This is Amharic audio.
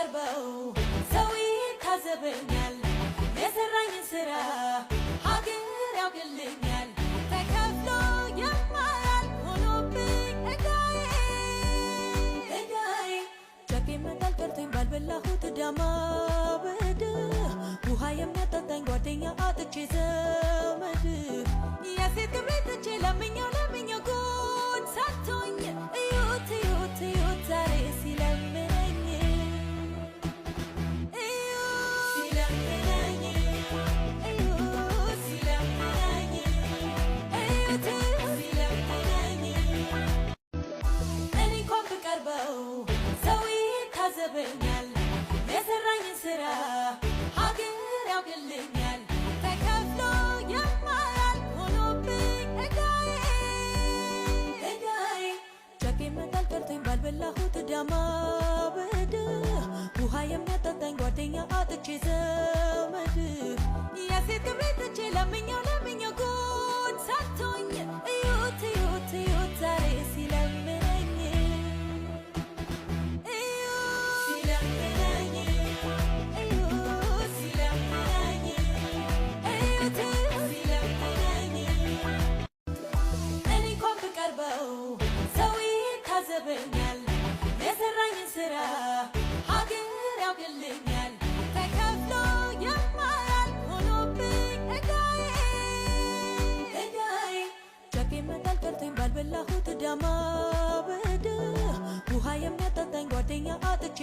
ብቀርበው ሰው ይታዘበኛል የሰራኝን ስራ ሀገር ያውቅልኛል ተከፍሎ የማያልቅ ሆኖብኝ እዳዬ ጨቄ መጣል ቀርቶኝ ባልበላሁት ዳማ በድ ውሃ የሚያጠጣኝ ጓደኛ አጥቼ ዘመድ የሴት ቤት ትቼ ለምኛው ጉድ ሳቶኝ እዩት እዩት እዩት ዛሬ ሲለምነኝ ሲለምነኝ እዩት ሲለምነኝ እዩት ሲለምነኝ እኔ እንኳን ብቀርበው ሰው ይታዘበኛል የሰራኝን ስራ ሀገር ያውቅልኛል ተከፍሎ የማያልቅ ሆኖብኝ እዳዬ ጨቄ መጣል ቀርቶኝ ባልበላሁት ዳማ በድ ውሃ የሚያጠጣኝ ጓደኛ አጥቼ ዘመድ የሴት ቤት ትቼ ለምኛው ጉድ ሳቶኝ እዩት እዩት እዩት ዛሬ ሲለምነኝ ሲለምነኝ እዩት ሲለምነኝ እዩት ሲለምነኝ እኔ እንኳን ብቀርበው ሰው ይታዘበኛል የሰራኝን ስራ ሀገር ያውቅልኛል ተከፍሎ የማያልቅ ሆኖብኝ እዳዬ ጨቄ መጣል ቀርቶኝ ባልበላሁት ዳማ በድ ውሃ የሚያጠጣኝ ጓደኛ አጥቼ